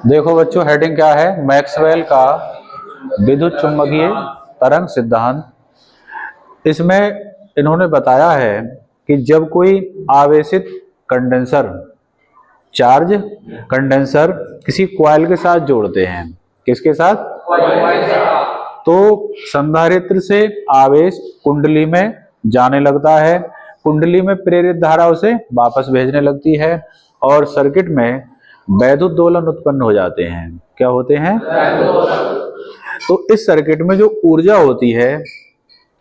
देखो बच्चों, हेडिंग क्या है? मैक्सवेल का विद्युत चुंबकीय तरंग सिद्धांत। इसमें इन्होंने बताया है कि जब कोई आवेशित कंडेंसर, चार्ज कंडेंसर किसी कॉइल के साथ जोड़ते हैं, किसके साथ? तो संधारित्र से आवेश कुंडली में जाने लगता है, कुंडली में प्रेरित धारा उसे वापस भेजने लगती है और सर्किट में वैद्युत दोलन उत्पन्न हो जाते हैं। क्या होते हैं? तो इस सर्किट में जो ऊर्जा होती है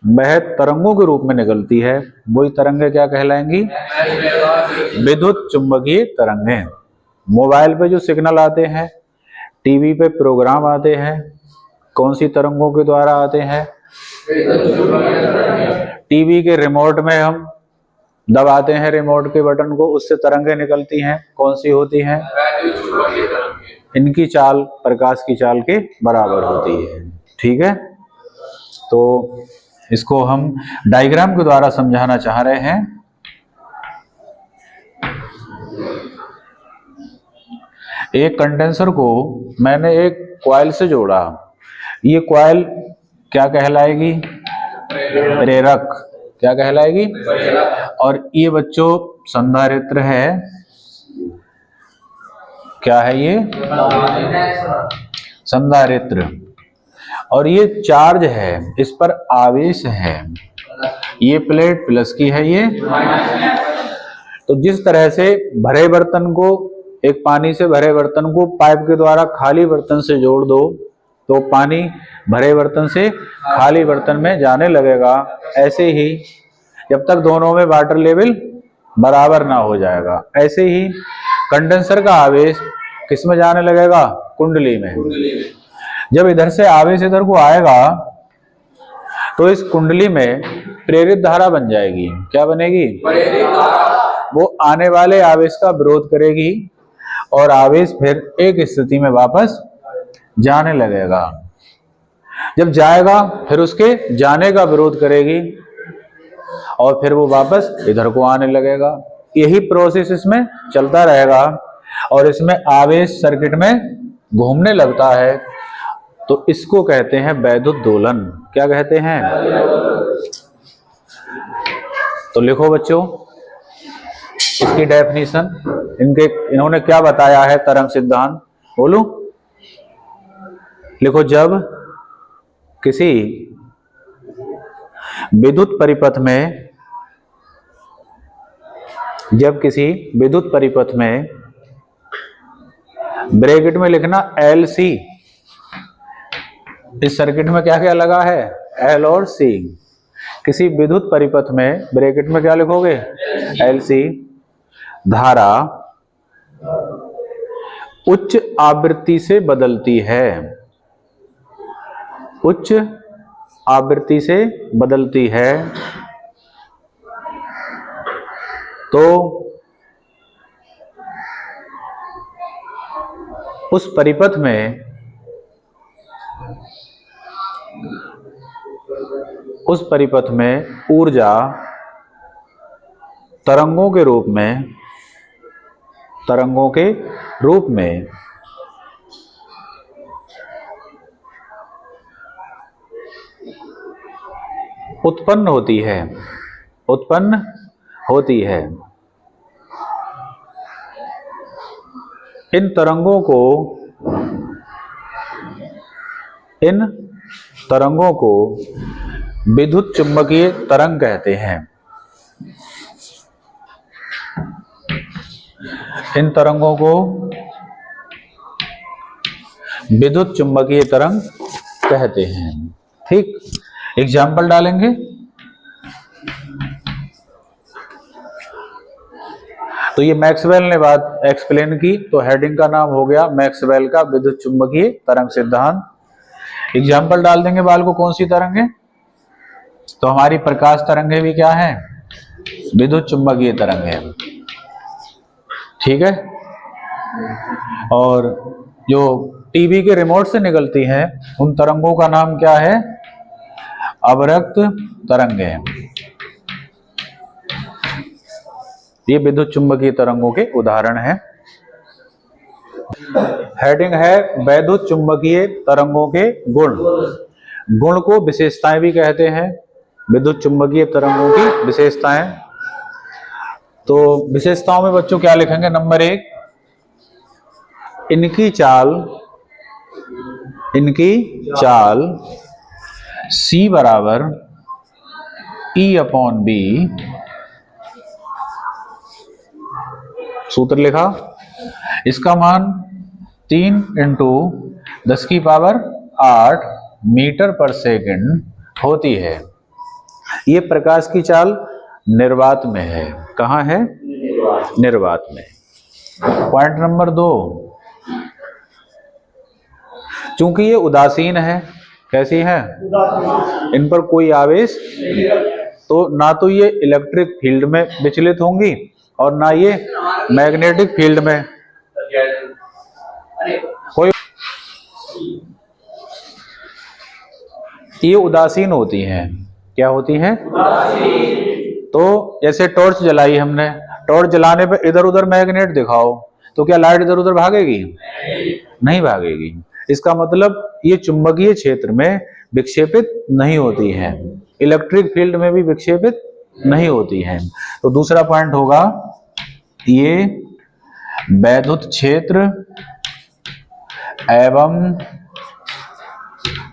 वह तरंगों के रूप में निकलती है। वही तरंगें क्या कहलाएंगी? विद्युत चुंबकीय तरंगें। मोबाइल पे जो सिग्नल आते हैं, टीवी पे प्रोग्राम आते हैं, कौन सी तरंगों के द्वारा आते हैं? टीवी के रिमोट में हम दबाते हैं रिमोट के बटन को, उससे तरंगें निकलती हैं। कौन सी होती हैं? इनकी चाल प्रकाश की चाल के बराबर होती है। ठीक है, तो इसको हम डायग्राम के द्वारा समझाना चाह रहे हैं। एक कंडेंसर को मैंने एक कॉइल से जोड़ा। ये कॉइल क्या कहलाएगी? प्रेरक। क्या कहलाएगी? और ये बच्चों संधारित्र है। क्या है ये? संधारित्र। और ये चार्ज है, इस पर आवेश है। ये प्लेट प्लस की है, ये। तो जिस तरह से भरे बर्तन को, एक पानी से भरे बर्तन को पाइप के द्वारा खाली बर्तन से जोड़ दो तो पानी भरे बर्तन से खाली बर्तन में जाने लगेगा। ऐसे ही जब तक दोनों में वाटर लेवल बराबर ना हो जाएगा, ऐसे ही कंडेंसर का आवेश किस में जाने लगेगा? कुंडली में। जब इधर से आवेश इधर को आएगा तो इस कुंडली में प्रेरित धारा बन जाएगी। क्या बनेगी? प्रेरित धारा। वो आने वाले आवेश का विरोध करेगी और आवेश फिर एक स्थिति में वापस जाने लगेगा। जब जाएगा फिर उसके जाने का विरोध करेगी और फिर वो वापस इधर को आने लगेगा। यही प्रोसेस इसमें चलता रहेगा और इसमें आवेश सर्किट में घूमने लगता है। तो इसको कहते हैं वैद्युत दोलन। क्या कहते हैं? तो लिखो बच्चों इसकी डेफिनेशन। इन्होंने क्या बताया है तरंग सिद्धांत? बोलो, लिखो। जब किसी विद्युत परिपथ में ब्रैकेट में लिखना LC। इस सर्किट में क्या क्या लगा है? L और C। किसी विद्युत परिपथ में ब्रैकेट में क्या लिखोगे? LC। धारा उच्च आवृत्ति से बदलती है। उच्च आवृत्ति से बदलती है तो उस परिपथ में ऊर्जा तरंगों के रूप में उत्पन्न होती है। इन तरंगों को विद्युत चुंबकीय तरंग कहते हैं। इन तरंगों को विद्युत चुंबकीय तरंग कहते हैं। ठीक, एग्जाम्पल डालेंगे। तो ये मैक्सवेल ने बात एक्सप्लेन की, तो हेडिंग का नाम हो गया मैक्सवेल का विद्युत चुंबकीय तरंग सिद्धांत। एग्जाम्पल डाल देंगे बाल को, कौन सी तरंगे? तो हमारी प्रकाश तरंगे भी क्या है? विद्युत चुंबकीय तरंग है। ठीक है, और जो टीवी के रिमोट से निकलती हैं उन तरंगों का नाम क्या है? अवरक्त तरंगे। ये विद्युत चुंबकीय तरंगों के उदाहरण हैं। हेडिंग है वैद्युत चुंबकीय तरंगों के गुण। गुण को विशेषताएं भी कहते हैं, विद्युत चुंबकीय तरंगों की विशेषताएं। तो विशेषताओं में बच्चों क्या लिखेंगे? नंबर 1, इनकी चाल C बराबर E/B, सूत्र लिखा, इसका मान 3 × 10⁸ मीटर पर सेकंड होती है। ये प्रकाश की चाल निर्वात में है। कहाँ है? निर्वात में। पॉइंट नंबर 2, चूंकि ये उदासीन है, कैसी है? इन पर कोई आवेश, तो ना तो ये इलेक्ट्रिक फील्ड में विचलित होंगी और ना ये मैग्नेटिक फील्ड में। कोई ये उदासीन होती हैं। क्या होती हैं? तो जैसे टॉर्च जलाई हमने, टॉर्च जलाने पे इधर उधर मैग्नेट दिखाओ तो क्या लाइट इधर उधर भागेगी? नहीं भागेगी। इसका मतलब ये चुंबकीय क्षेत्र में विक्षेपित नहीं होती हैं, इलेक्ट्रिक फील्ड में भी विक्षेपित नहीं होती हैं। तो दूसरा पॉइंट होगा, ये वैद्युत क्षेत्र एवं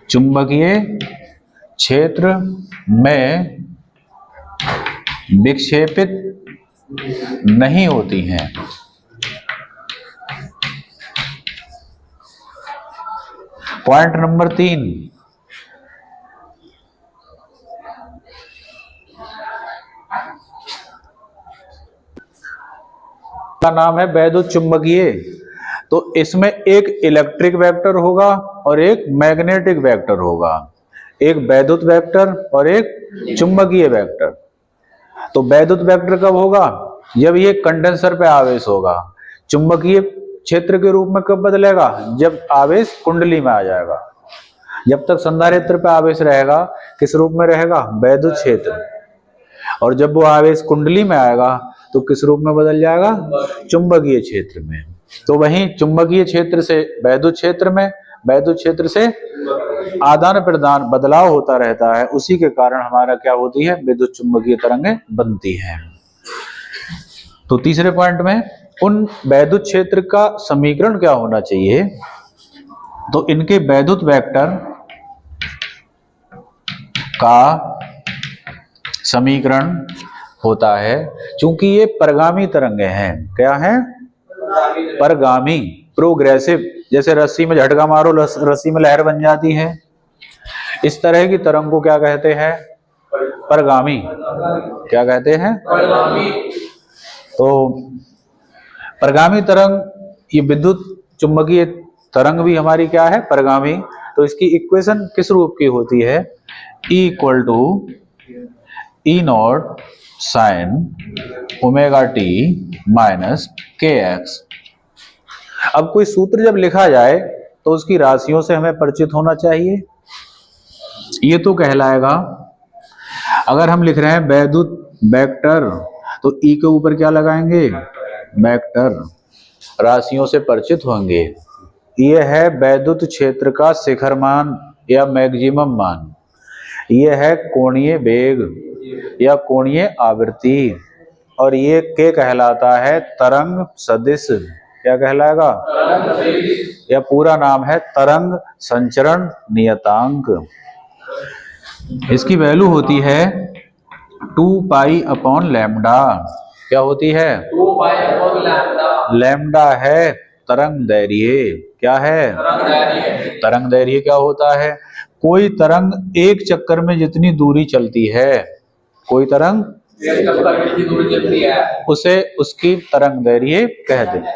चुंबकीय क्षेत्र में विक्षेपित नहीं होती हैं। पॉइंट नंबर 3, का नाम है वैद्युत चुंबकीय। तो इसमें एक इलेक्ट्रिक वेक्टर होगा और एक मैग्नेटिक वेक्टर होगा, एक वैद्युत वेक्टर और एक चुंबकीय वेक्टर। तो वैद्युत वेक्टर कब होगा? जब ये कंडेंसर पे आवेश होगा। चुंबकीय क्षेत्र के रूप में कब बदलेगा? जब आवेश कुंडली में आ जाएगा। जब तक संधारित्र पे आवेश रहेगा, किस रूप में रहेगा? वैद्युत क्षेत्र। और जब वो आवेश कुंडली में आएगा तो किस रूप में बदल जाएगा? चुंबकीय क्षेत्र में। तो वहीं चुंबकीय क्षेत्र से वैद्युत क्षेत्र में, वैद्युत क्षेत्र से आदान प्रदान बदलाव होता रहता है। उसी के कारण हमारा क्या होती है? विद्युत चुंबकीय तरंगें बनती हैं। तो तीसरे पॉइंट में, उन वैद्युत क्षेत्र का समीकरण क्या होना चाहिए? तो इनके वैद्युत वेक्टर का समीकरण होता है, चूंकि ये परगामी तरंगें हैं। क्या है? परगामी, प्रोग्रेसिव। जैसे रस्सी में झटका मारो, रस्सी में लहर बन जाती है। इस तरह की तरंग को क्या कहते हैं? परगामी। क्या कहते हैं? परगामी। तो परगामी तरंग, ये विद्युत चुंबकीय तरंग भी हमारी क्या है? परगामी। तो इसकी इक्वेशन किस रूप की होती है? E E0 sin ωt minus kx। अब कोई सूत्र जब लिखा जाए तो उसकी राशियों से हमें परिचित होना चाहिए। ये तो कहलाएगा, अगर हम लिख रहे हैं वैद्युत वेक्टर तो E के ऊपर क्या लगाएंगे? वेक्टर। राशियों से परिचित होंगे। यह है वैद्युत क्षेत्र का शिखर मान या मैक्सिमम मान। यह है कोणीय वेग या कोणीय आवृत्ति, और ये के कहलाता है तरंग सदिश। क्या कहलाएगा? या पूरा नाम है तरंग संचरण नियतांक। इसकी वैल्यू होती है 2π/λ। क्या होती है? 2π/λ। लैम्डा है तरंग दैर्घ्य। क्या है? तरंग दैर्घ्य क्या होता है? कोई तरंग एक चक्कर में जितनी दूरी चलती है, कोई तरंग एक चक्कर में जितनी दूरी चलती है, उसे उसकी तरंग दैर्घ्य कहते हैं।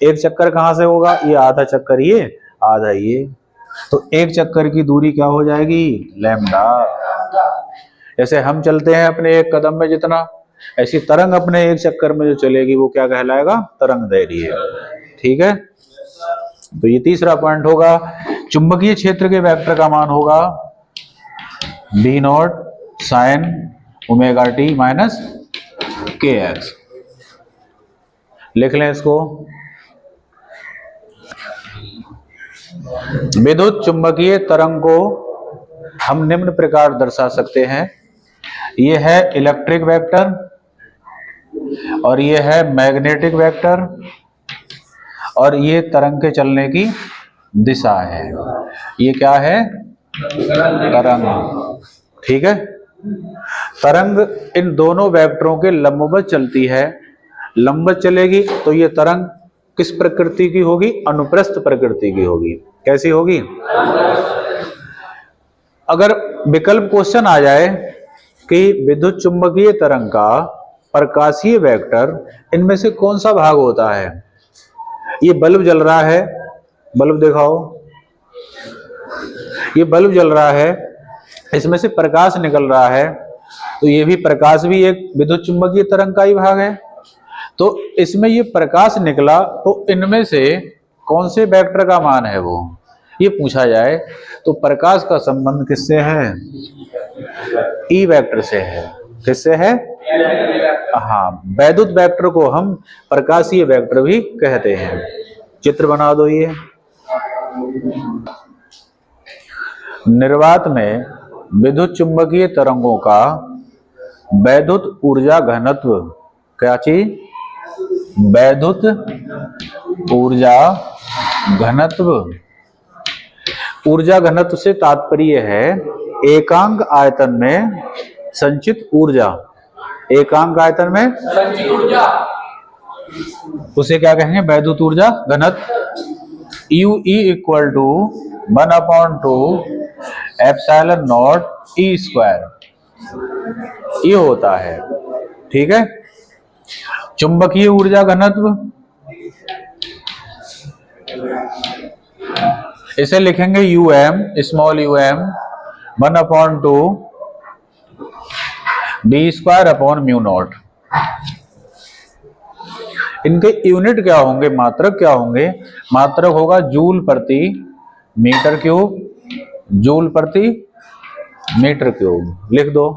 एक चक्कर कहां से होगा? ये आधा चक्कर, ये आधा ये, तो एक चक्कर की दूरी क्या हो जाएगी? लैम्डा। जैसे हम चलते हैं अपने एक कदम में जितना, ऐसी तरंग अपने एक चक्कर में जो चलेगी वो क्या कहलाएगा? तरंग दैर्घ्य। ठीक है। तो ये तीसरा पॉइंट होगा। चुंबकीय क्षेत्र के वेक्टर का मान होगा V0 sin ωt minus kx। लिख लें इसको। विद्युत चुंबकीय तरंग को हम निम्न प्रकार दर्शा सकते हैं। ये है इलेक्ट्रिक वेक्टर और ये है मैग्नेटिक वेक्टर और ये तरंग के चलने की दिशा है। ये क्या है? तरंग। ठीक है। तरंग इन दोनों वेक्टरों के लंबवत चलती है। लंबवत चलेगी तो ये तरंग किस प्रकृति की होगी? अनुप्रस्थ प्रकृति की होगी। कैसी होगी? अगर विकल्प क्वेश्चन आ जाए कि विद्युत चुंबकीय तरंग का प्रकाशीय वेक्टर इनमें से कौन सा भाग होता है? ये बल्ब जल रहा है, बल्ब दिखाओ, ये बल्ब जल रहा है, इसमें से प्रकाश निकल रहा है, तो ये भी प्रकाश भी एक विद्युत चुंबकीय तरंग का ही भाग है। तो इसमें ये प्रकाश निकला तो इनमें से कौन से वेक्टर का मान है वो, ये पूछा जाए तो प्रकाश का संबंध किससे है? ई वेक्टर से है। किससे है? हाँ, वैद्युत वेक्टर को हम प्रकाशीय वेक्टर भी कहते हैं। चित्र बना दो। ये निर्वात में विद्युत चुंबकीय तरंगों का वैद्युत ऊर्जा घनत्व, क्या चीज? वैद्युत ऊर्जा घनत्व। ऊर्जा घनत्व से तात्पर्य है एकांक आयतन में संचित ऊर्जा। एकांक आयतन में संचित ऊर्जा, उसे क्या कहेंगे? वैद्युत ऊर्जा घनत्व। UE equal to 1/2 epsilon naught E square, ये होता है। ठीक है। चुंबकीय ऊर्जा घनत्व इसे लिखेंगे UM, small UM 1/2 D square upon mu naught. इनके यूनिट क्या होंगे? मात्रक क्या होंगे? मात्रक होगा जूल प्रति मीटर क्यूब, जूल प्रति मीटर क्यूब। लिख दो।